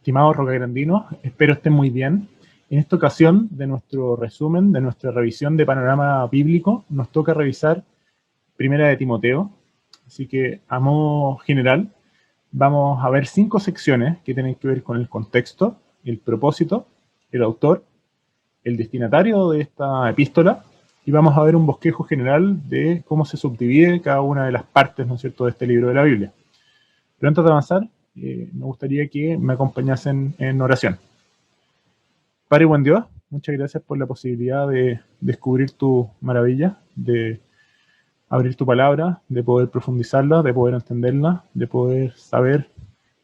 Estimados rocagrandinos, espero estén muy bien. En esta ocasión, de nuestro resumen, de nuestra revisión de panorama bíblico, nos toca revisar Primera de Timoteo. Así que, a modo general, vamos a ver 5 secciones que tienen que ver con el contexto, el propósito, el autor, el destinatario de esta epístola, y vamos a ver un bosquejo general de cómo se subdivide cada una de las partes, ¿no es cierto?, de este libro de la Biblia. Pero antes de avanzar, me gustaría que me acompañasen en oración. Padre buen Dios, muchas gracias por la posibilidad de descubrir tu maravilla, de abrir tu palabra, de poder profundizarla, de poder entenderla, de poder saber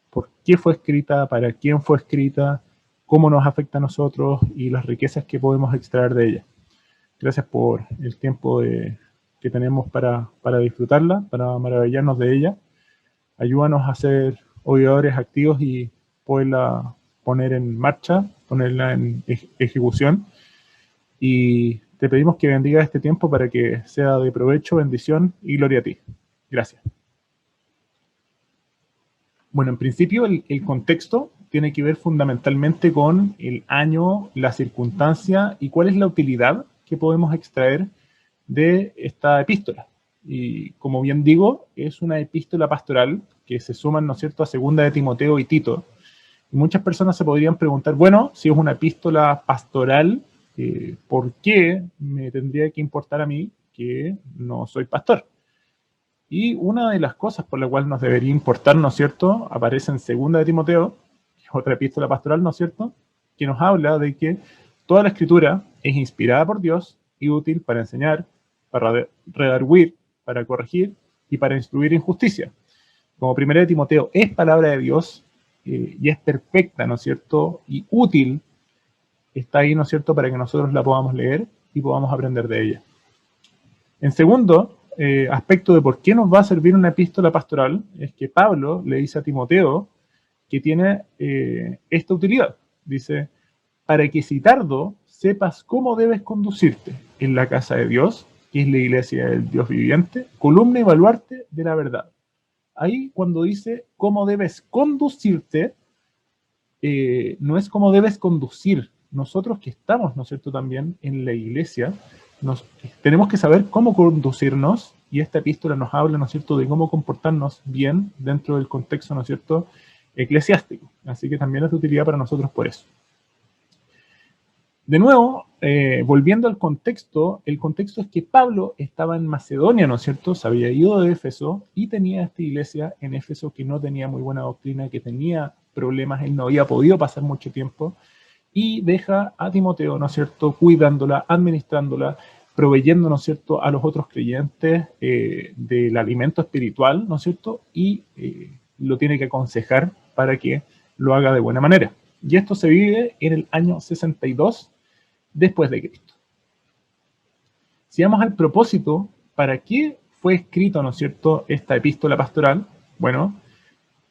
por qué fue escrita, para quién fue escrita, cómo nos afecta a nosotros y las riquezas que podemos extraer de ella. Gracias por el tiempo que tenemos para disfrutarla, para maravillarnos de ella. Ayúdanos a ser oidores activos y poderla poner en marcha, ponerla en ejecución. Y te pedimos que bendiga este tiempo para que sea de provecho, bendición y gloria a ti. Gracias. Bueno, en principio el contexto tiene que ver fundamentalmente con el año, la circunstancia y cuál es la utilidad que podemos extraer de esta epístola. Y como bien digo, es una epístola pastoral que se suman, ¿no es cierto?, a Segunda de Timoteo y Tito. Y muchas personas se podrían preguntar, bueno, si es una epístola pastoral, ¿por qué me tendría que importar a mí que no soy pastor? Y una de las cosas por la cual nos debería importar, ¿no es cierto?, aparece en Segunda de Timoteo, que es otra epístola pastoral, ¿no es cierto?, que nos habla de que toda la escritura es inspirada por Dios y útil para enseñar, para redarguir, para corregir y para instruir en justicia. Como Primera de Timoteo es palabra de Dios y es perfecta, ¿no es cierto?, y útil, está ahí, ¿no es cierto?, para que nosotros la podamos leer y podamos aprender de ella. En segundo aspecto de por qué nos va a servir una epístola pastoral es que Pablo le dice a Timoteo que tiene esta utilidad. Dice, para que si tardo sepas cómo debes conducirte en la casa de Dios, que es la iglesia del Dios viviente, columna y baluarte de la verdad. Ahí cuando dice cómo debes conducirte, no es cómo debes conducir. Nosotros que estamos, ¿no es cierto?, también en la iglesia, tenemos que saber cómo conducirnos, y esta epístola nos habla, ¿no es cierto?, de cómo comportarnos bien dentro del contexto, ¿no es cierto?, eclesiástico. Así que también es de utilidad para nosotros por eso. De nuevo, volviendo al contexto, el contexto es que Pablo estaba en Macedonia, ¿no es cierto?, se había ido de Éfeso y tenía esta iglesia en Éfeso que no tenía muy buena doctrina, que tenía problemas, él no había podido pasar mucho tiempo, y deja a Timoteo, ¿no es cierto?, cuidándola, administrándola, proveyendo, ¿no es cierto?, a los otros creyentes del alimento espiritual, ¿no es cierto?, y lo tiene que aconsejar para que lo haga de buena manera. Y esto se vive en el año 62 después de Cristo. Si vamos al propósito, ¿para qué fue escrito, ¿no es cierto?, esta epístola pastoral? Bueno,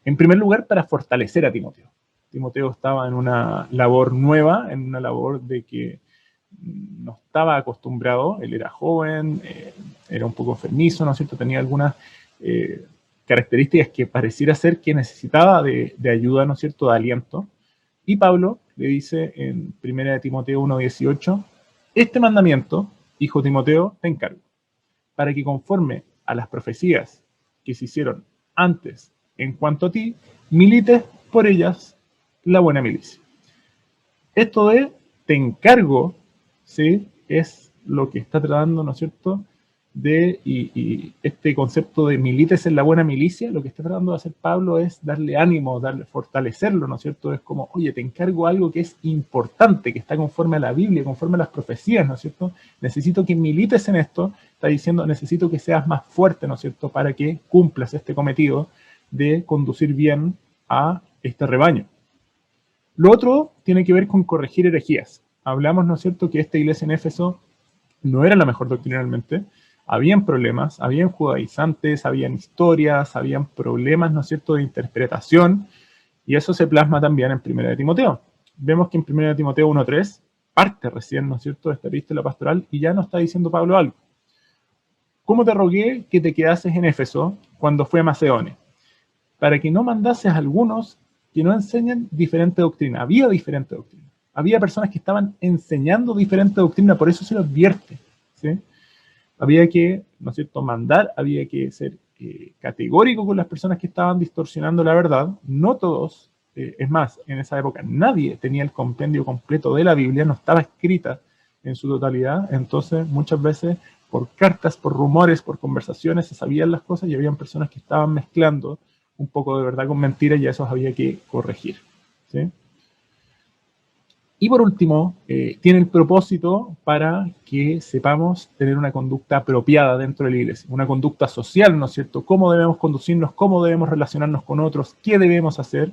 en primer lugar, para fortalecer a Timoteo. Timoteo estaba en una labor nueva, en una labor de que no estaba acostumbrado, él era joven, era un poco enfermizo, ¿no es cierto?, tenía algunas características que pareciera ser que necesitaba de ayuda, ¿no es cierto?, de aliento. Y Pablo le dice en 1 Timoteo 1:18, este mandamiento, hijo Timoteo, te encargo, para que conforme a las profecías que se hicieron antes en cuanto a ti, milites por ellas la buena milicia. Esto de te encargo, ¿sí?, es lo que está tratando, ¿no es cierto?, y este concepto de milites en la buena milicia, lo que está tratando de hacer Pablo es darle ánimo, fortalecerlo, ¿no es cierto? Es como, oye, te encargo algo que es importante, que está conforme a la Biblia, conforme a las profecías, ¿no es cierto? Necesito que milites en esto, está diciendo, necesito que seas más fuerte, ¿no es cierto?, para que cumplas este cometido de conducir bien a este rebaño. Lo otro tiene que ver con corregir herejías. Hablamos, ¿no es cierto?, que esta iglesia en Éfeso no era la mejor doctrinalmente, habían problemas, habían judaizantes, habían historias, habían problemas, ¿no es cierto?, de interpretación, y eso se plasma también en 1 de Timoteo. Vemos que en 1 de Timoteo 1:3 parte recién, ¿no es cierto?, de esta epístola pastoral, y ya nos está diciendo Pablo algo. ¿Cómo te rogué que te quedases en Éfeso cuando fue a Macedonia? Para que no mandases a algunos que no enseñan diferente doctrina. Había diferente doctrina. Había personas que estaban enseñando diferente doctrina, por eso se lo advierte, ¿sí? Había que, ¿no es cierto?, mandar, había que ser categórico con las personas que estaban distorsionando la verdad. No todos, es más, en esa época nadie tenía el compendio completo de la Biblia, no estaba escrita en su totalidad, entonces muchas veces por cartas, por rumores, por conversaciones se sabían las cosas y habían personas que estaban mezclando un poco de verdad con mentiras y a esos había que corregir, ¿sí? Y por último, tiene el propósito para que sepamos tener una conducta apropiada dentro de la iglesia, una conducta social, ¿no es cierto? Cómo debemos conducirnos, cómo debemos relacionarnos con otros, qué debemos hacer.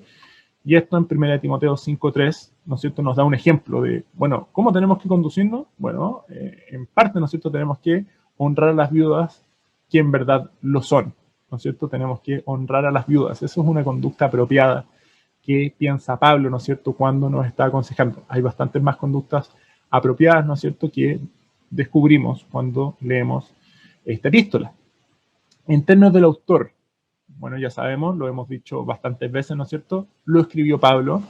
Y esto en 1 Timoteo 5:3, ¿no es cierto?, nos da un ejemplo de, bueno, ¿cómo tenemos que conducirnos? Bueno, en parte, ¿no es cierto?, tenemos que honrar a las viudas que en verdad lo son, ¿no es cierto? Tenemos que honrar a las viudas. Eso es una conducta apropiada que piensa Pablo, ¿no es cierto?, cuando nos está aconsejando. Hay bastantes más conductas apropiadas, ¿no es cierto?, que descubrimos cuando leemos esta epístola. En términos del autor, bueno, ya sabemos, lo hemos dicho bastantes veces, ¿no es cierto?, lo escribió Pablo,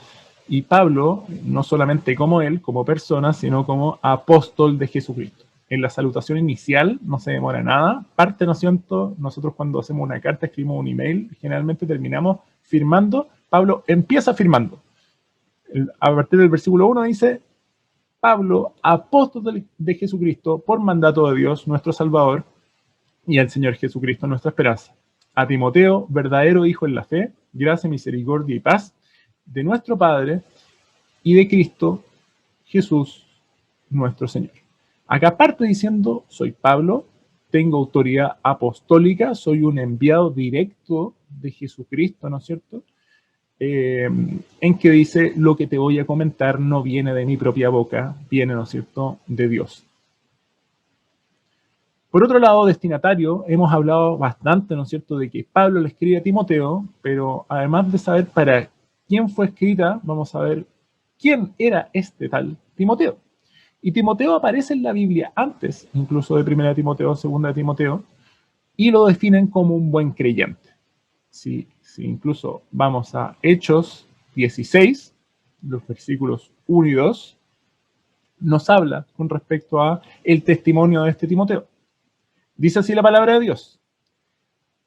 y Pablo, no solamente como él, como persona, sino como apóstol de Jesucristo. En la salutación inicial no se demora nada, parte, ¿no es cierto?, nosotros cuando hacemos una carta, escribimos un email, generalmente terminamos firmando. Pablo empieza firmando. A partir del versículo 1 dice, Pablo, apóstol de Jesucristo, por mandato de Dios, nuestro Salvador, y al Señor Jesucristo, nuestra esperanza. A Timoteo, verdadero hijo en la fe, gracia, misericordia y paz, de nuestro Padre y de Cristo Jesús, nuestro Señor. Acá parte diciendo, soy Pablo, tengo autoridad apostólica, soy un enviado directo de Jesucristo, ¿no es cierto?, en que dice, lo que te voy a comentar no viene de mi propia boca, viene, ¿no es cierto?, de Dios. Por otro lado, destinatario, hemos hablado bastante, ¿no es cierto?, de que Pablo le escribe a Timoteo, pero además de saber para quién fue escrita, vamos a ver quién era este tal Timoteo. Y Timoteo aparece en la Biblia antes, incluso de 1 Timoteo, 2 Timoteo, y lo definen como un buen creyente. Si incluso vamos a Hechos 16, los versículos 1 y 2, nos habla con respecto a el testimonio de este Timoteo. Dice así la palabra de Dios.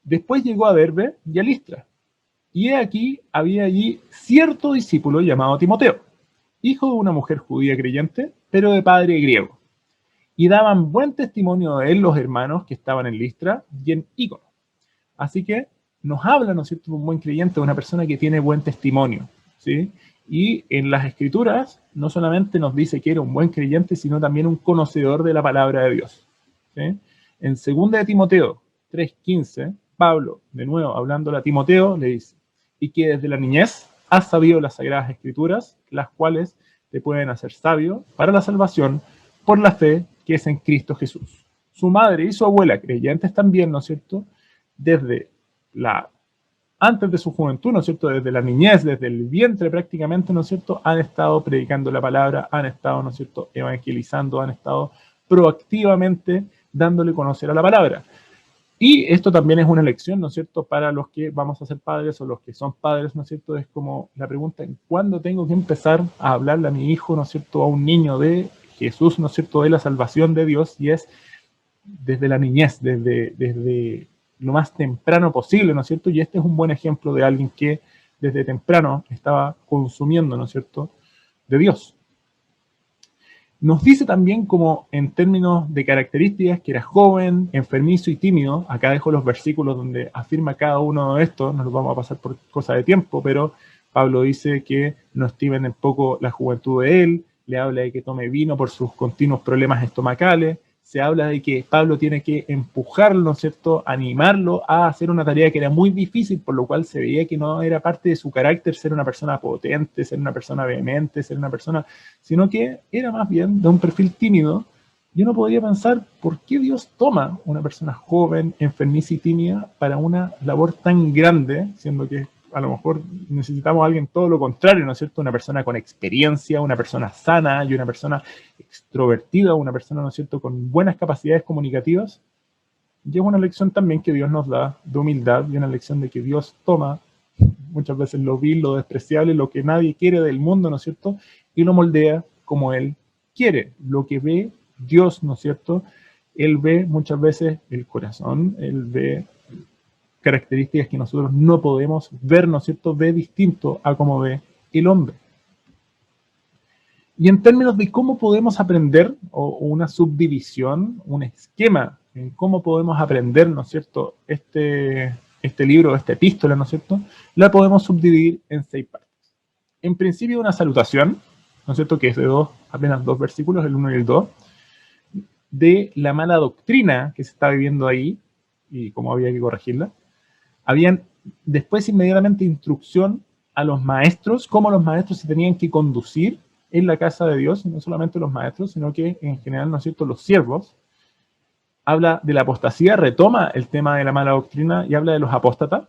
Después llegó a Derbe y a Listra, y he aquí había allí cierto discípulo llamado Timoteo, hijo de una mujer judía creyente, pero de padre griego. Y daban buen testimonio de él los hermanos que estaban en Listra y en Ícono. Así que nos habla, ¿no es cierto?, de un buen creyente, de una persona que tiene buen testimonio, ¿sí? Y en las Escrituras no solamente nos dice que era un buen creyente, sino también un conocedor de la palabra de Dios, ¿sí? En 2 de Timoteo 3:15, Pablo, de nuevo hablándole a Timoteo, le dice, y que desde la niñez has sabido las sagradas Escrituras, las cuales te pueden hacer sabio para la salvación por la fe que es en Cristo Jesús. Su madre y su abuela, creyentes también, ¿no es cierto?, desde antes de su juventud, ¿no es cierto?, desde la niñez, desde el vientre prácticamente, ¿no es cierto?, han estado predicando la palabra, han estado, ¿no es cierto?, evangelizando, han estado proactivamente dándole a conocer a la palabra. Y esto también es una lección, ¿no es cierto?, para los que vamos a ser padres o los que son padres, ¿no es cierto?, es como la pregunta, ¿cuándo tengo que empezar a hablarle a mi hijo, ¿no es cierto?, a un niño de Jesús, ¿no es cierto?, de la salvación de Dios? Y es desde la niñez, desde lo más temprano posible, ¿no es cierto? Y este es un buen ejemplo de alguien que desde temprano estaba consumiendo, ¿no es cierto?, de Dios. Nos dice también como en términos de características que era joven, enfermizo y tímido. Acá dejo los versículos donde afirma cada uno de estos, no los vamos a pasar por cosa de tiempo, pero Pablo dice que no estimen en poco la juventud de él, le habla de que tome vino por sus continuos problemas estomacales, se habla de que Pablo tiene que empujarlo, ¿no es cierto?, animarlo a hacer una tarea que era muy difícil, por lo cual se veía que no era parte de su carácter ser una persona potente, ser una persona vehemente, ser una persona, sino que era más bien de un perfil tímido. Yo no podía pensar por qué Dios toma una persona joven, enfermiza y tímida para una labor tan grande, siendo que a lo mejor necesitamos a alguien todo lo contrario, ¿no es cierto? Una persona con experiencia, una persona sana y una persona extrovertida, una persona, ¿no es cierto?, con buenas capacidades comunicativas. Y es una lección también que Dios nos da de humildad y una lección de que Dios toma muchas veces lo vil, lo despreciable, lo que nadie quiere del mundo, ¿no es cierto? Y lo moldea como Él quiere, lo que ve Dios, ¿no es cierto? Él ve muchas veces el corazón, Él ve características que nosotros no podemos ver, ¿no es cierto? Ve distinto a cómo ve el hombre. Y en términos de cómo podemos aprender, o una subdivisión, un esquema en cómo podemos aprender, ¿no es cierto?, este libro, esta epístola, ¿no es cierto?, la podemos subdividir en 6 partes. En principio, una salutación, ¿no es cierto?, que es de apenas 2 versículos, el 1 y el 2, de la mala doctrina que se está viviendo ahí y cómo había que corregirla. Habían después inmediatamente instrucción a los maestros, cómo los maestros se tenían que conducir en la casa de Dios, y no solamente los maestros, sino que en general, ¿no es cierto?, los siervos. Habla de la apostasía, retoma el tema de la mala doctrina y habla de los apóstatas.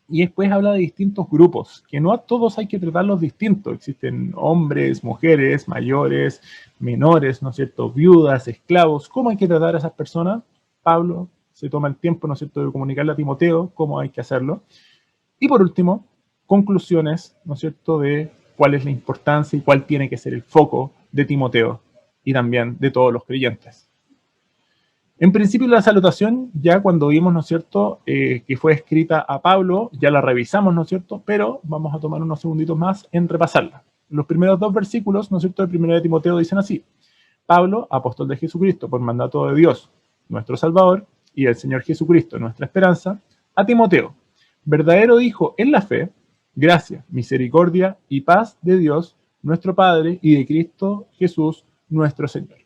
Y después habla de distintos grupos, que no a todos hay que tratarlos distintos. Existen hombres, mujeres, mayores, menores, ¿no es cierto?, viudas, esclavos. ¿Cómo hay que tratar a esas personas? Pablo se toma el tiempo, ¿no es cierto?, de comunicarle a Timoteo cómo hay que hacerlo. Y por último, conclusiones, ¿no es cierto?, de cuál es la importancia y cuál tiene que ser el foco de Timoteo y también de todos los creyentes. En principio la salutación, ya cuando vimos, ¿no es cierto?, que fue escrita a Pablo, ya la revisamos, ¿no es cierto?, pero vamos a tomar unos segunditos más en repasarla. Los primeros 2 versículos, ¿no es cierto?, de 1 de Timoteo dicen así: Pablo, apóstol de Jesucristo, por mandato de Dios, nuestro Salvador, y del Señor Jesucristo, nuestra esperanza, a Timoteo, verdadero hijo en la fe, gracia, misericordia y paz de Dios, nuestro Padre, y de Cristo Jesús, nuestro Señor.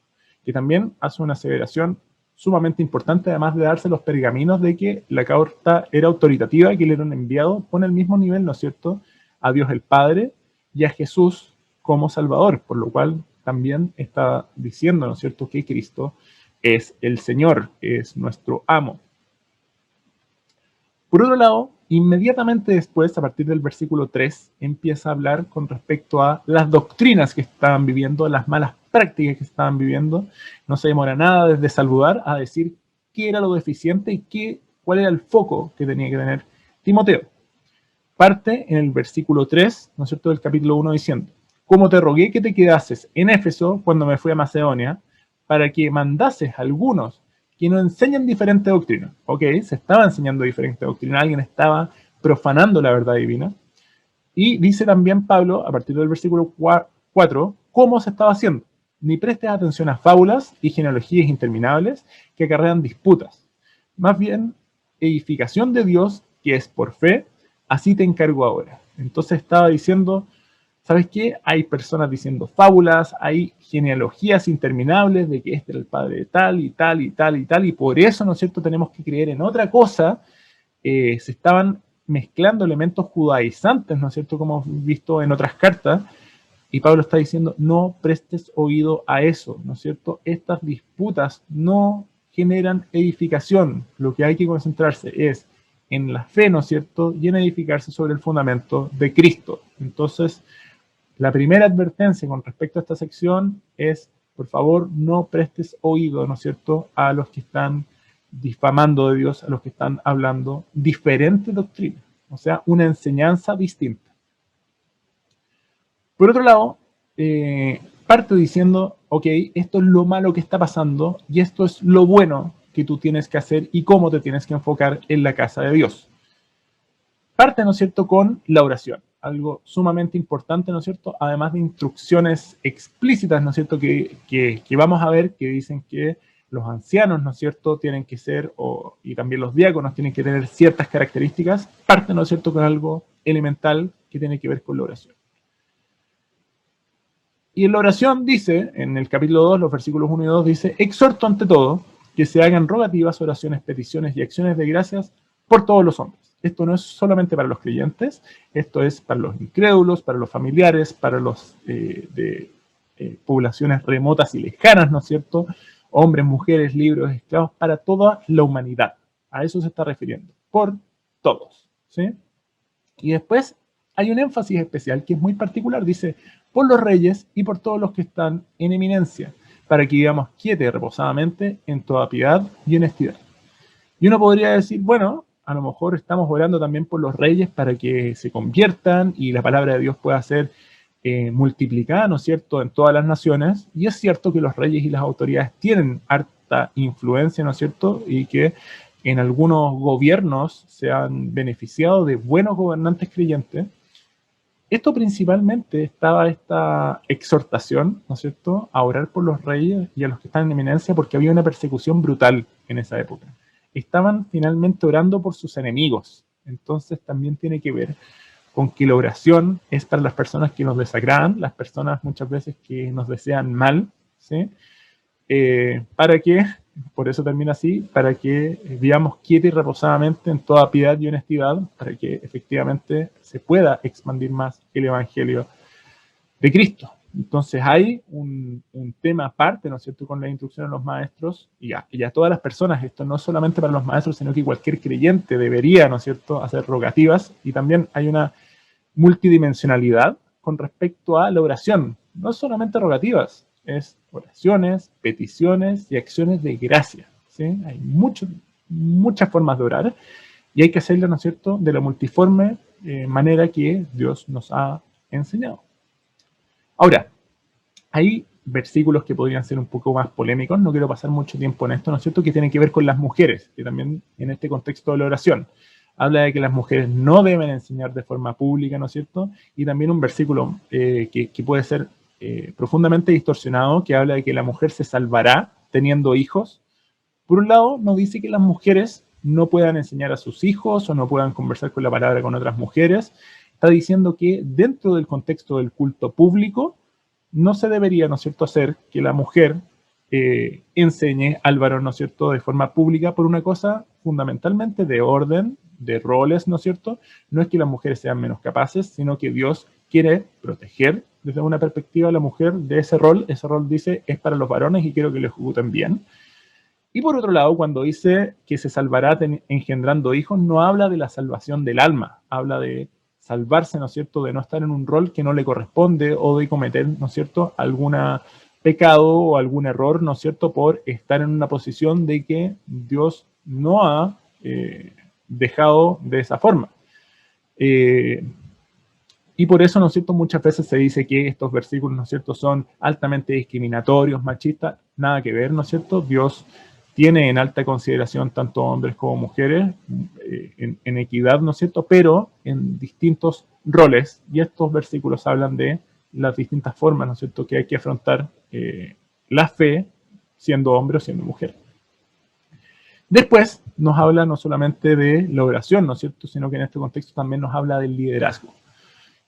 Que también hace una aseveración sumamente importante, además de darse los pergaminos de que la carta era autoritativa, que le eran enviados, pone el mismo nivel, ¿no es cierto?, a Dios el Padre y a Jesús como Salvador, por lo cual también está diciendo, ¿no es cierto?, que Cristo es el Señor, es nuestro amo. Por otro lado, inmediatamente después, a partir del versículo 3, empieza a hablar con respecto a las doctrinas que estaban viviendo, las malas prácticas que estaban viviendo. No se demora nada desde saludar a decir qué era lo deficiente y cuál era el foco que tenía que tener Timoteo. Parte en el versículo 3, ¿no es cierto?, del capítulo 1 diciendo: como te rogué que te quedases en Éfeso cuando me fui a Macedonia, para que mandases a algunos que no enseñan diferente doctrina. Ok, se estaba enseñando diferente doctrina, alguien estaba profanando la verdad divina. Y dice también Pablo, a partir del versículo 4, cómo se estaba haciendo. Ni prestes atención a fábulas y genealogías interminables que acarrean disputas. Más bien, edificación de Dios, que es por fe, así te encargo ahora. Entonces estaba diciendo, ¿sabes qué? Hay personas diciendo fábulas, hay genealogías interminables de que este era el padre de tal y tal y tal y tal, y por eso, ¿no es cierto?, tenemos que creer en otra cosa. Se estaban mezclando elementos judaizantes, ¿no es cierto?, como hemos visto en otras cartas, y Pablo está diciendo, no prestes oído a eso, ¿no es cierto? Estas disputas no generan edificación, lo que hay que concentrarse es en la fe, ¿no es cierto?, y en edificarse sobre el fundamento de Cristo. Entonces, la primera advertencia con respecto a esta sección es, por favor, no prestes oído, ¿no es cierto?, a los que están difamando de Dios, a los que están hablando diferente doctrina, o sea, una enseñanza distinta. Por otro lado, parte diciendo, ok, esto es lo malo que está pasando y esto es lo bueno que tú tienes que hacer y cómo te tienes que enfocar en la casa de Dios. Parte, ¿no es cierto?, con la oración, algo sumamente importante, ¿no es cierto?, además de instrucciones explícitas, ¿no es cierto?, que vamos a ver, que dicen que los ancianos, ¿no es cierto?, tienen que ser, y también los diáconos tienen que tener ciertas características. Parte, ¿no es cierto?, con algo elemental que tiene que ver con la oración. Y en la oración dice, en el capítulo 2, los versículos 1 y 2, dice: exhorto ante todo que se hagan rogativas, oraciones, peticiones y acciones de gracias por todos los hombres. Esto no es solamente para los creyentes, esto es para los incrédulos, para los familiares, para los de poblaciones remotas y lejanas, ¿no es cierto? Hombres, mujeres, libres, esclavos, para toda la humanidad. A eso se está refiriendo, por todos, ¿sí? Y después hay un énfasis especial que es muy particular, dice, por los reyes y por todos los que están en eminencia, para que vivamos quieta y reposadamente en toda piedad y honestidad. Y uno podría decir, bueno, a lo mejor estamos orando también por los reyes para que se conviertan y la palabra de Dios pueda ser multiplicada, ¿no es cierto?, en todas las naciones. Y es cierto que los reyes y las autoridades tienen harta influencia, ¿no es cierto?, y que en algunos gobiernos se han beneficiado de buenos gobernantes creyentes. Esto principalmente estaba esta exhortación, ¿no es cierto?, a orar por los reyes y a los que están en eminencia, porque había una persecución brutal en esa época. Estaban finalmente orando por sus enemigos. Entonces también tiene que ver con que la oración es para las personas que nos desagradan, las personas muchas veces que nos desean mal, ¿sí? Para que, por eso termina así, para que vivamos quieta y reposadamente en toda piedad y honestidad, para que efectivamente se pueda expandir más el Evangelio de Cristo. Entonces hay un tema aparte, ¿no es cierto?, con la instrucción a los maestros y a todas las personas. Esto no solamente para los maestros, sino que cualquier creyente debería, ¿no es cierto?, hacer rogativas. Y también hay una multidimensionalidad con respecto a la oración. No solamente rogativas, es oraciones, peticiones y acciones de gracia, ¿sí? Hay muchas formas de orar y hay que hacerlo, ¿no es cierto?, de la multiforme manera que Dios nos ha enseñado. Ahora, hay versículos que podrían ser un poco más polémicos, no quiero pasar mucho tiempo en esto, ¿no es cierto?, que tienen que ver con las mujeres, que también en este contexto de la oración habla de que las mujeres no deben enseñar de forma pública, ¿no es cierto?, y también un versículo que puede ser profundamente distorsionado, que habla de que la mujer se salvará teniendo hijos. Por un lado, nos dice que las mujeres no puedan enseñar a sus hijos o no puedan conversar con la palabra con otras mujeres. Está diciendo que dentro del contexto del culto público, no se debería, ¿no es cierto?, hacer que la mujer enseñe al varón, ¿no es cierto?, de forma pública por una cosa fundamentalmente de orden, de roles, ¿no es cierto? No es que las mujeres sean menos capaces, sino que Dios quiere proteger desde una perspectiva a la mujer de ese rol. Ese rol, dice, es para los varones y quiero que lo ejecuten bien. Y por otro lado, cuando dice que se salvará engendrando hijos, no habla de la salvación del alma, habla de salvarse, ¿no es cierto?, de no estar en un rol que no le corresponde o de cometer, ¿no es cierto?, algún pecado o algún error, ¿no es cierto?, por estar en una posición de que Dios no ha dejado de esa forma. Y por eso, ¿no es cierto?, muchas veces se dice que estos versículos, ¿no es cierto?, son altamente discriminatorios, machistas, nada que ver, ¿no es cierto? Dios tiene en alta consideración tanto hombres como mujeres, en equidad, ¿no es cierto?, pero en distintos roles, y estos versículos hablan de las distintas formas, ¿no es cierto?, que hay que afrontar la fe siendo hombre o siendo mujer. Después nos habla no solamente de la oración, ¿no es cierto?, sino que en este contexto también nos habla del liderazgo.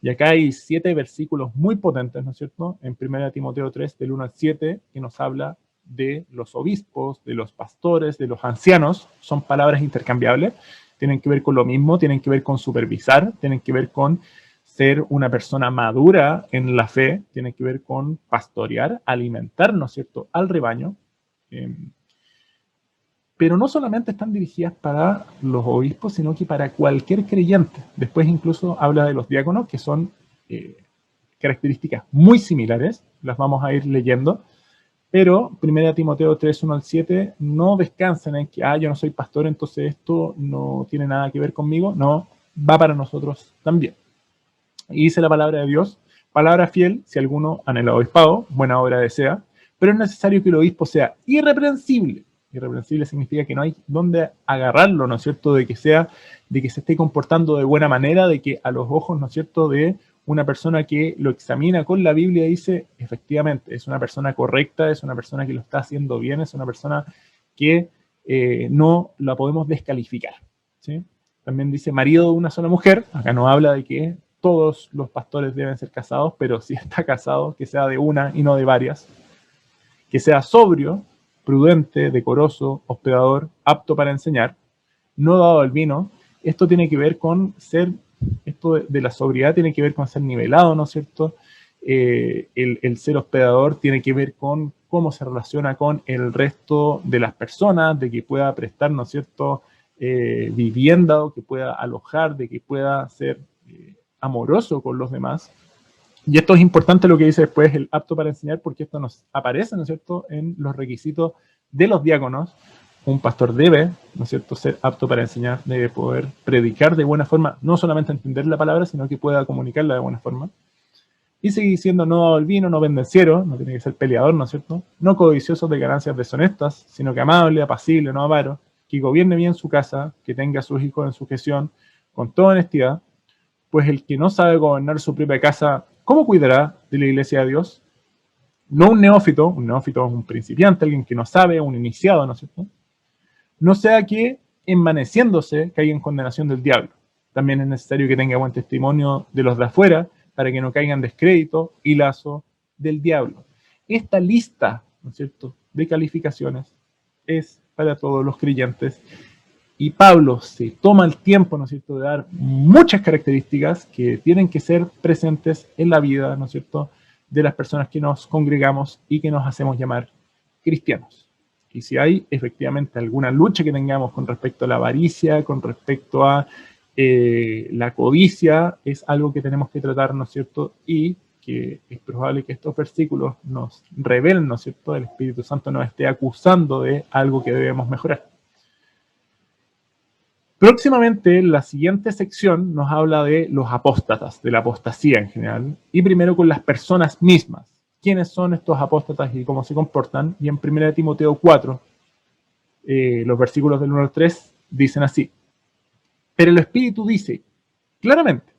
Y acá hay 7 versículos muy potentes, ¿no es cierto?, en 1 Timoteo 3, del 1 al 7, que nos habla de los obispos, de los pastores, de los ancianos. Son palabras intercambiables, tienen que ver con lo mismo, tienen que ver con supervisar, tienen que ver con ser una persona madura en la fe, tienen que ver con pastorear, alimentar, ¿no es cierto?, al rebaño. Pero no solamente están dirigidas para los obispos, sino que para cualquier creyente. Después incluso habla de los diáconos, que son características muy similares, las vamos a ir leyendo, pero 1 Timoteo 3, 1 al 7 no descansan en que, yo no soy pastor, entonces esto no tiene nada que ver conmigo. No, va para nosotros también. Y dice la palabra de Dios, palabra fiel, si alguno anhela obispado, buena obra desea, pero es necesario que el obispo sea irreprensible. Irreprensible significa que no hay dónde agarrarlo, ¿no es cierto?, de que se esté comportando de buena manera, de que a los ojos, ¿no es cierto?, de una persona que lo examina con la Biblia dice, efectivamente, es una persona correcta, es una persona que lo está haciendo bien, es una persona que no la podemos descalificar, ¿sí? También dice marido de una sola mujer, acá no habla de que todos los pastores deben ser casados, pero si está casado, que sea de una y no de varias, que sea sobrio, prudente, decoroso, hospedador, apto para enseñar, no dado al vino. Esto tiene que ver con ser, esto de la sobriedad tiene que ver con ser nivelado, ¿no es cierto? El ser hospedador tiene que ver con cómo se relaciona con el resto de las personas, de que pueda prestar, ¿no es cierto?, vivienda, o que pueda alojar, de que pueda ser amoroso con los demás. Y esto es importante lo que dice después, el apto para enseñar, porque esto nos aparece, ¿no es cierto?, en los requisitos de los diáconos, un pastor debe, ¿no es cierto?, ser apto para enseñar, debe poder predicar de buena forma, no solamente entender la palabra, sino que pueda comunicarla de buena forma. Y sigue diciendo, no al vino, no pendenciero, no tiene que ser peleador, ¿no es cierto? No codiciosos de ganancias deshonestas, sino que amable, apacible, no avaro, que gobierne bien su casa, que tenga a sus hijos en sujeción, con toda honestidad, pues el que no sabe gobernar su propia casa, ¿cómo cuidará de la iglesia de Dios? No un neófito es un principiante, alguien que no sabe, un iniciado, ¿no es cierto? No sea que, envaneciéndose, caiga en condenación del diablo. También es necesario que tenga buen testimonio de los de afuera, para que no caigan descrédito y lazo del diablo. Esta lista, ¿no es cierto?, de calificaciones es para todos los creyentes. Y Pablo se toma el tiempo, ¿no es cierto?, de dar muchas características que tienen que ser presentes en la vida, ¿no es cierto?, de las personas que nos congregamos y que nos hacemos llamar cristianos. Y si hay efectivamente alguna lucha que tengamos con respecto a la avaricia, con respecto a la codicia, es algo que tenemos que tratar, ¿no es cierto?, y que es probable que estos versículos nos revelen, ¿no es cierto?, el Espíritu Santo nos esté acusando de algo que debemos mejorar. Próximamente, la siguiente sección nos habla de los apóstatas, de la apostasía en general, y primero con las personas mismas. ¿Quiénes son estos apóstatas y cómo se comportan? Y en 1 Timoteo 4, los versículos del 1 al 3, dicen así. Pero el Espíritu dice claramente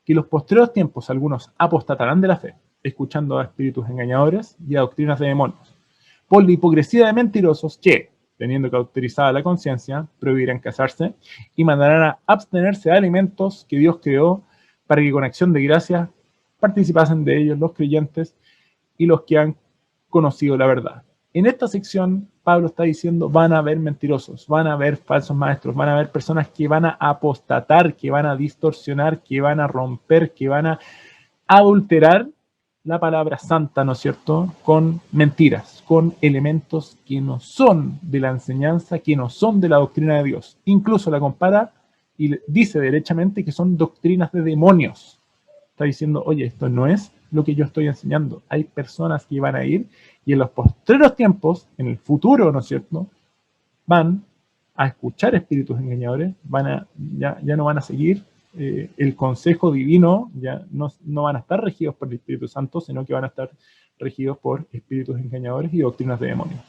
que en los posteriores tiempos algunos apostatarán de la fe, escuchando a espíritus engañadores y a doctrinas de demonios, por la hipocresía de mentirosos que, teniendo cauterizada la conciencia, prohibirán casarse y mandarán a abstenerse de alimentos que Dios creó para que con acción de gracia participasen de ellos los creyentes y los que han conocido la verdad. En esta sección, Pablo está diciendo, van a haber mentirosos, van a haber falsos maestros, van a haber personas que van a apostatar, que van a distorsionar, que van a romper, que van a adulterar la palabra santa, ¿no es cierto?, con mentiras, con elementos que no son de la enseñanza, que no son de la doctrina de Dios. Incluso la compara y dice derechamente que son doctrinas de demonios. Está diciendo, oye, esto no es lo que yo estoy enseñando. Hay personas que van a ir y en los postreros tiempos, en el futuro, ¿no es cierto?, van a escuchar espíritus engañadores, ya no van a seguir el consejo divino, ya no van a estar regidos por el Espíritu Santo, sino que van a estar regidos por espíritus engañadores y doctrinas de demonios.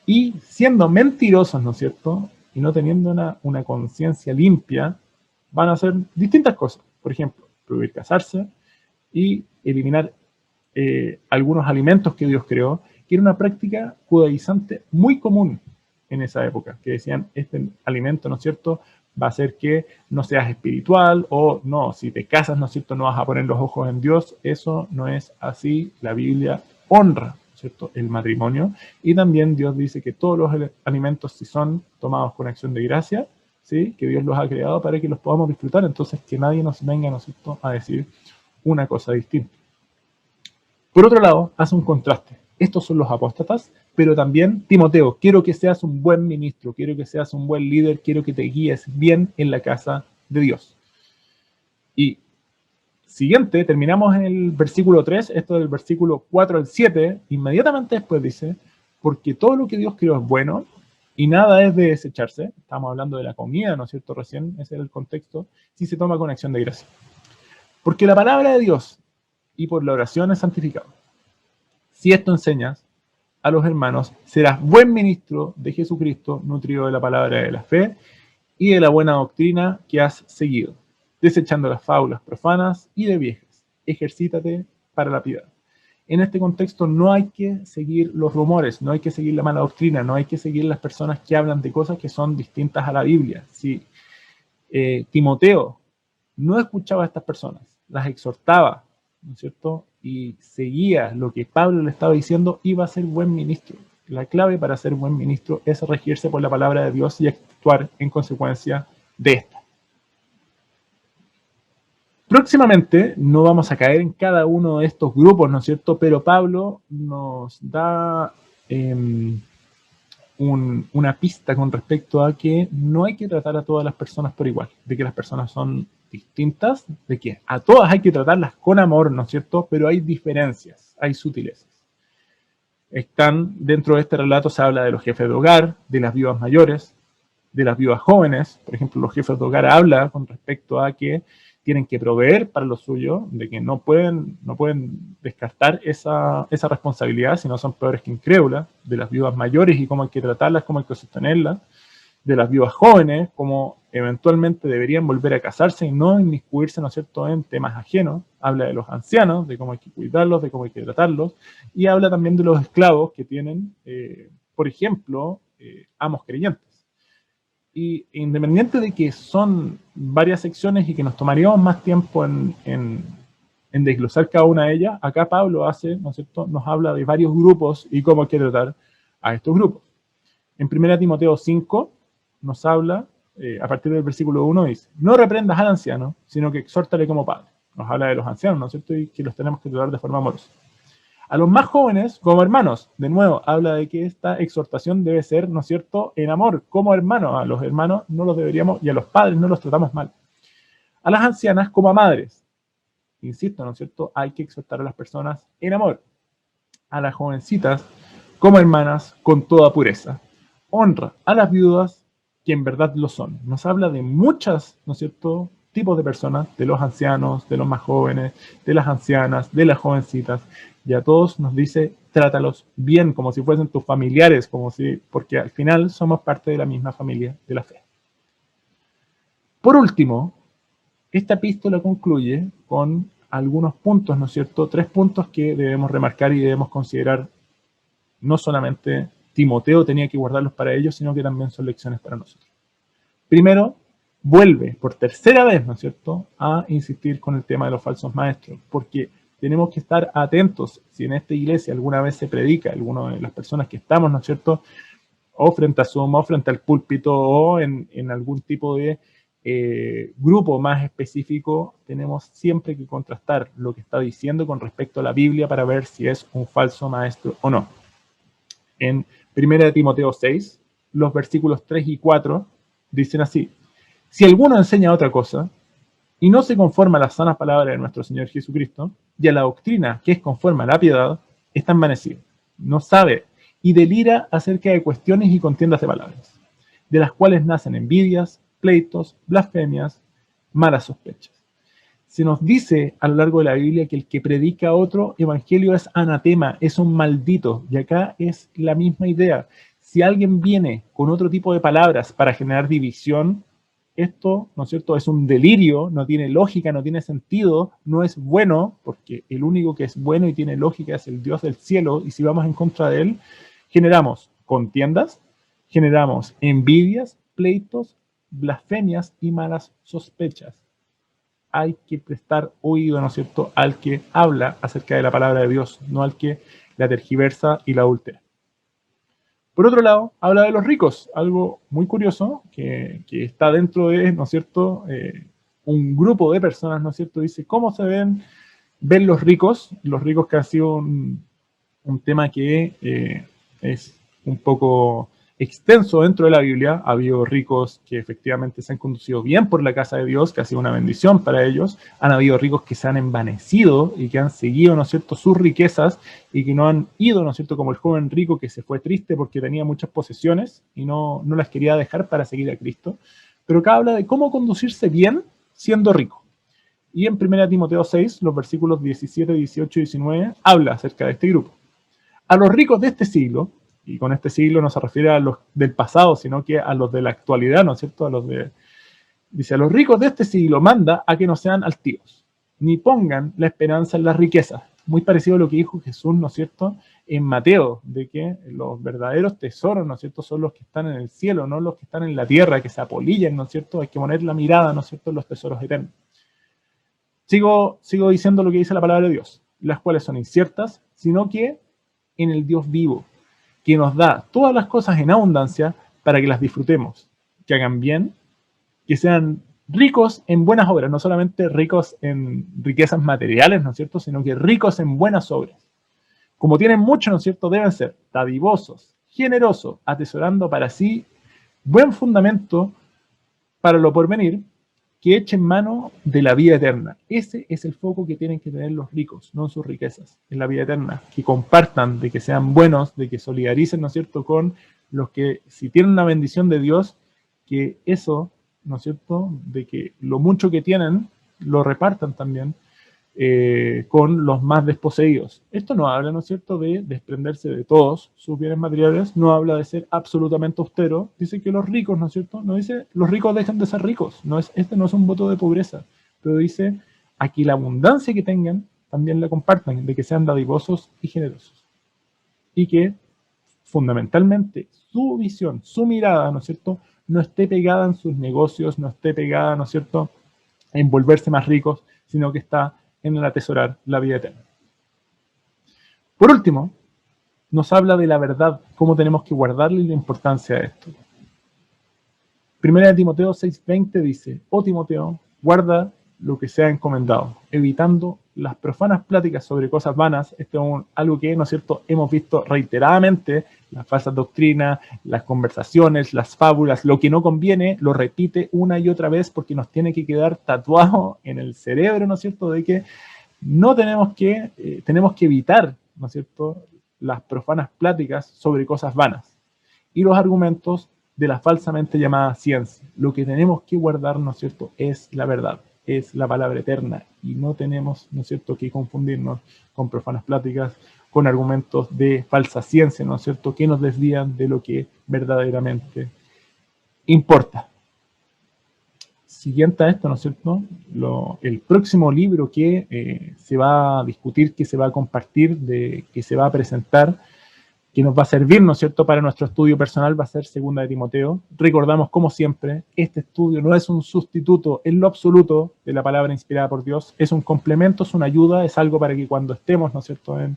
Y siendo mentirosos, ¿no es cierto?, y no teniendo una conciencia limpia, van a hacer distintas cosas. Por ejemplo, prohibir casarse y eliminar algunos alimentos que Dios creó, que era una práctica judaizante muy común en esa época, que decían, este alimento, ¿no es cierto?, va a hacer que no seas espiritual, o no, si te casas, ¿no es cierto?, no vas a poner los ojos en Dios. Eso no es así. La Biblia honra, ¿no es cierto?, el matrimonio, y también Dios dice que todos los alimentos, si son tomados con acción de gracia, ¿sí?, que Dios los ha creado para que los podamos disfrutar. Entonces, que nadie nos venga, ¿no es cierto?, a decir una cosa distinta. Por otro lado, hace un contraste. Estos son los apóstatas, pero también, Timoteo, quiero que seas un buen ministro, quiero que seas un buen líder, quiero que te guíes bien en la casa de Dios. Y siguiente, terminamos en el versículo 3, esto del versículo 4 al 7, inmediatamente después dice, porque todo lo que Dios creó es bueno y nada es de desecharse. Estamos hablando de la comida, ¿no es cierto? Recién, ese era el contexto, si se toma con acción de gracia. Porque la palabra de Dios y por la oración es santificado. Si esto enseñas a los hermanos, serás buen ministro de Jesucristo, nutrido de la palabra de la fe y de la buena doctrina que has seguido, desechando las fábulas profanas y de viejas. Ejercítate para la piedad. En este contexto no hay que seguir los rumores, no hay que seguir la mala doctrina, no hay que seguir las personas que hablan de cosas que son distintas a la Biblia. Si Timoteo no escuchaba a estas personas, las exhortaba, ¿no es cierto?, y seguía lo que Pablo le estaba diciendo, iba a ser buen ministro. La clave para ser buen ministro es regirse por la palabra de Dios y actuar en consecuencia de esta. Próximamente no vamos a caer en cada uno de estos grupos, ¿no es cierto?, pero Pablo nos da una pista con respecto a que no hay que tratar a todas las personas por igual, de que las personas son distintas, de que a todas hay que tratarlas con amor, ¿no es cierto?, pero hay diferencias, hay sutilezas. Están dentro de este relato, se habla de los jefes de hogar, de las viudas mayores, de las viudas jóvenes. Por ejemplo, los jefes de hogar hablan con respecto a que tienen que proveer para lo suyo, de que no pueden descartar esa responsabilidad, si no son peores que incrédulas, de las viudas mayores y cómo hay que tratarlas, cómo hay que sostenerlas, de las viudas jóvenes, cómo eventualmente deberían volver a casarse y no inmiscuirse, ¿no es cierto?, en temas ajenos. Habla de los ancianos, de cómo hay que cuidarlos, de cómo hay que tratarlos, y habla también de los esclavos que tienen, por ejemplo, amos creyentes. Y independiente de que son varias secciones y que nos tomaríamos más tiempo en desglosar cada una de ellas, acá Pablo hace, ¿no es cierto?, nos habla de varios grupos y cómo hay que tratar a estos grupos. En 1 Timoteo 5 nos habla, a partir del versículo 1, dice: no reprendas al anciano, sino que exhórtale como padre. Nos habla de los ancianos, ¿no es cierto?, y que los tenemos que tratar de forma amorosa. A los más jóvenes, como hermanos. De nuevo, habla de que esta exhortación debe ser, ¿no es cierto?, en amor, como hermanos. A los hermanos no los deberíamos, y a los padres no los tratamos mal. A las ancianas, como a madres. Insisto, ¿no es cierto?, hay que exhortar a las personas en amor. A las jovencitas, como hermanas, con toda pureza. Honra a las viudas, que en verdad lo son. Nos habla de muchas, ¿no es cierto?, tipos de personas, de los ancianos, de los más jóvenes, de las ancianas, de las jovencitas, y a todos nos dice: trátalos bien, como si fuesen tus familiares, porque al final somos parte de la misma familia de la fe. Por último, esta epístola concluye con algunos puntos, ¿no es cierto?, 3 puntos que debemos remarcar y debemos considerar. No solamente Timoteo tenía que guardarlos para ellos, sino que también son lecciones para nosotros. Primero, vuelve por tercera vez, ¿no es cierto?, a insistir con el tema de los falsos maestros, porque tenemos que estar atentos. Si en esta iglesia alguna vez se predica, alguna de las personas que estamos, ¿no es cierto?, o frente a Zoom, o frente al púlpito, o en algún tipo de grupo más específico, tenemos siempre que contrastar lo que está diciendo con respecto a la Biblia para ver si es un falso maestro o no. En 1 Timoteo 6, los versículos 3 y 4 dicen así: si alguno enseña otra cosa y no se conforma a las sanas palabras de nuestro Señor Jesucristo y a la doctrina que es conforme a la piedad, está envanecido, no sabe y delira acerca de cuestiones y contiendas de palabras, de las cuales nacen envidias, pleitos, blasfemias, malas sospechas. Se nos dice a lo largo de la Biblia que el que predica otro evangelio es anatema, es un maldito, y acá es la misma idea. Si alguien viene con otro tipo de palabras para generar división, esto, ¿no es cierto?, es un delirio, no tiene lógica, no tiene sentido, no es bueno, porque el único que es bueno y tiene lógica es el Dios del cielo, y si vamos en contra de él, generamos contiendas, generamos envidias, pleitos, blasfemias y malas sospechas. Hay que prestar oído, ¿no es cierto?, al que habla acerca de la palabra de Dios, no al que la tergiversa y la adultera. Por otro lado, habla de los ricos, algo muy curioso que está dentro de, ¿no es cierto?, un grupo de personas, ¿no es cierto?, dice: ¿cómo se ven los ricos que han sido un tema que es un poco extenso dentro de la Biblia? Ha habido ricos que efectivamente se han conducido bien por la casa de Dios, que ha sido una bendición para ellos. Han habido ricos que se han envanecido y que han seguido, ¿no es cierto?, sus riquezas y que no han ido, ¿no es cierto?, como el joven rico que se fue triste porque tenía muchas posesiones y no las quería dejar para seguir a Cristo. Pero acá habla de cómo conducirse bien siendo rico. Y en 1 Timoteo 6, los versículos 17, 18 y 19, habla acerca de este grupo. A los ricos de este siglo, y con este siglo no se refiere a los del pasado, sino que a los de la actualidad, ¿no es cierto?, dice: a los ricos de este siglo manda a que no sean altivos, ni pongan la esperanza en las riquezas. Muy parecido a lo que dijo Jesús, ¿no es cierto?, en Mateo, de que los verdaderos tesoros, ¿no es cierto?, son los que están en el cielo, no los que están en la tierra, que se apolillan, ¿no es cierto? Hay que poner la mirada, ¿no es cierto?, en los tesoros eternos. Sigo diciendo lo que dice la palabra de Dios, las cuales son inciertas, sino que en el Dios vivo, que nos da todas las cosas en abundancia para que las disfrutemos, que hagan bien, que sean ricos en buenas obras, no solamente ricos en riquezas materiales, ¿no es cierto?, sino que ricos en buenas obras. Como tienen mucho, ¿no es cierto?, deben ser dadivosos, generosos, atesorando para sí buen fundamento para lo porvenir, que echen mano de la vida eterna. Ese es el foco que tienen que tener los ricos, no sus riquezas, en la vida eterna. Que compartan, de que sean buenos, de que solidaricen, ¿no es cierto?, con los que, si tienen una bendición de Dios, que eso, ¿no es cierto?, de que lo mucho que tienen, lo repartan también con los más desposeídos. Esto no habla, ¿no es cierto?, de desprenderse de todos sus bienes materiales, no habla de ser absolutamente austero, dice que los ricos, ¿no es cierto?, no dice los ricos dejan de ser ricos, este no es un voto de pobreza, pero dice aquí la abundancia que tengan también la compartan, de que sean dadivosos y generosos. Y que fundamentalmente su visión, su mirada, ¿no es cierto?, no esté pegada en sus negocios, no esté pegada, ¿no es cierto?, en volverse más ricos, sino que está en el atesorar la vida eterna. Por último, nos habla de la verdad, cómo tenemos que guardarle la importancia de esto. Primera de Timoteo 6:20 dice: oh Timoteo, guarda lo que se ha encomendado, evitando las profanas pláticas sobre cosas vanas. Esto es algo que, ¿no es cierto?, hemos visto reiteradamente, las falsas doctrinas, las conversaciones, las fábulas, lo que no conviene, lo repite una y otra vez porque nos tiene que quedar tatuado en el cerebro, ¿no es cierto?, de que no tenemos que evitar, ¿no es cierto?, las profanas pláticas sobre cosas vanas y los argumentos de la falsamente llamada ciencia. Lo que tenemos que guardar, ¿no es cierto?, es la verdad, es la palabra eterna, y no tenemos, ¿no es cierto?, que confundirnos con profanas pláticas, con argumentos de falsa ciencia, ¿no es cierto?, que nos desvían de lo que verdaderamente importa. Siguiente a esto, ¿no es cierto?, el próximo libro que se va a discutir, que se va a compartir, que se va a presentar, que nos va a servir, ¿no es cierto?, para nuestro estudio personal, va a ser Segunda de Timoteo. Recordamos, como siempre, este estudio no es un sustituto en lo absoluto de la palabra inspirada por Dios, es un complemento, es una ayuda, es algo para que cuando estemos, ¿no es cierto?, en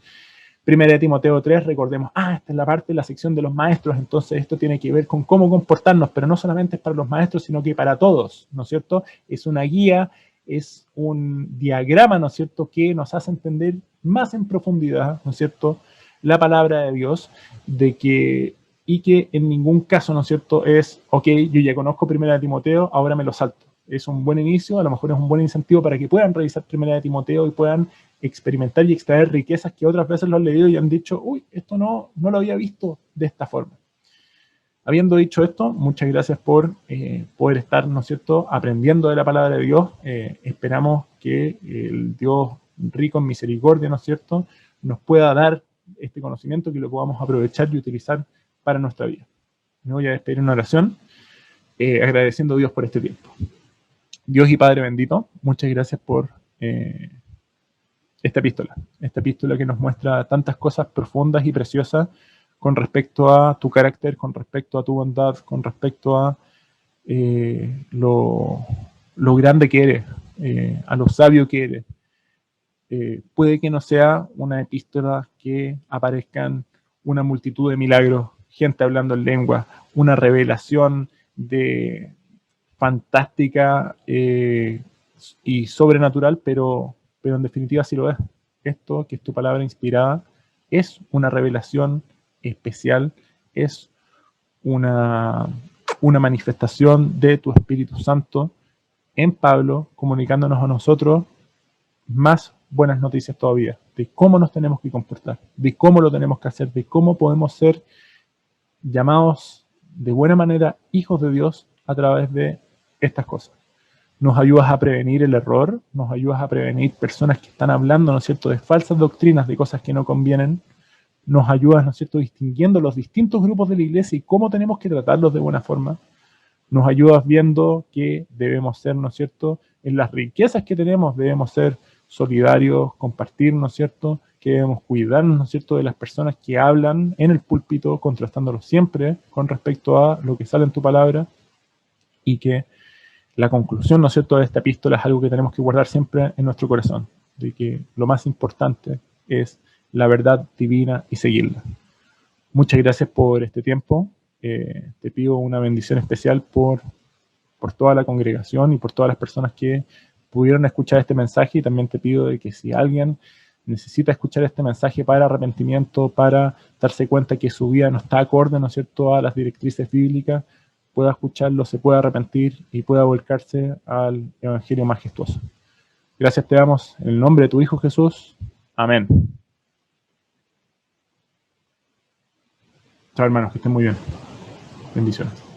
Primera de Timoteo 3, recordemos, esta es la parte de la sección de los maestros, entonces esto tiene que ver con cómo comportarnos, pero no solamente es para los maestros, sino que para todos, ¿no es cierto? Es una guía, es un diagrama, ¿no es cierto?, que nos hace entender más en profundidad, ¿no es cierto?, la palabra de Dios, y que en ningún caso, ¿no es cierto?, es, ok, yo ya conozco Primera de Timoteo, ahora me lo salto. Es un buen inicio, a lo mejor es un buen incentivo para que puedan revisar Primera de Timoteo y puedan experimentar y extraer riquezas que otras veces lo han leído y han dicho, uy, esto no lo había visto de esta forma. Habiendo dicho esto, muchas gracias por poder estar, ¿no es cierto?, aprendiendo de la palabra de Dios. Esperamos que el Dios rico en misericordia, ¿no es cierto?, nos pueda dar este conocimiento, que lo podamos aprovechar y utilizar para nuestra vida. Me voy a despedir en una oración, agradeciendo a Dios por este tiempo. Dios y Padre bendito, muchas gracias por esta epístola que nos muestra tantas cosas profundas y preciosas con respecto a tu carácter, con respecto a tu bondad, con respecto a lo grande que eres, a lo sabio que eres. Puede que no sea una epístola que aparezcan una multitud de milagros, gente hablando en lengua, una revelación de fantástica y sobrenatural, pero en definitiva sí lo es. Esto, que es tu palabra inspirada, es una revelación especial, es una manifestación de tu Espíritu Santo en Pablo, comunicándonos a nosotros más buenas noticias todavía, de cómo nos tenemos que comportar, de cómo lo tenemos que hacer, de cómo podemos ser llamados de buena manera hijos de Dios a través de estas cosas. Nos ayudas a prevenir el error, nos ayudas a prevenir personas que están hablando, ¿no es cierto?, de falsas doctrinas, de cosas que no convienen, nos ayudas, ¿no es cierto?, distinguiendo los distintos grupos de la iglesia y cómo tenemos que tratarlos de buena forma. Nos ayudas viendo que debemos ser, ¿no es cierto?, en las riquezas que tenemos debemos ser solidarios, compartir, ¿no es cierto?, que debemos cuidarnos, ¿no es cierto?, de las personas que hablan en el púlpito, contrastándolos siempre con respecto a lo que sale en tu palabra, y que la conclusión, ¿no es cierto?, de esta epístola es algo que tenemos que guardar siempre en nuestro corazón, de que lo más importante es la verdad divina y seguirla. Muchas gracias por este tiempo. Te pido una bendición especial por toda la congregación y por todas las personas que pudieron escuchar este mensaje, y también te pido de que si alguien necesita escuchar este mensaje para arrepentimiento, para darse cuenta que su vida no está acorde, ¿no es cierto?, a las directrices bíblicas, pueda escucharlo, se pueda arrepentir y pueda volcarse al Evangelio majestuoso. Gracias te damos en el nombre de tu Hijo Jesús. Amén. Chao hermanos, que estén muy bien. Bendiciones.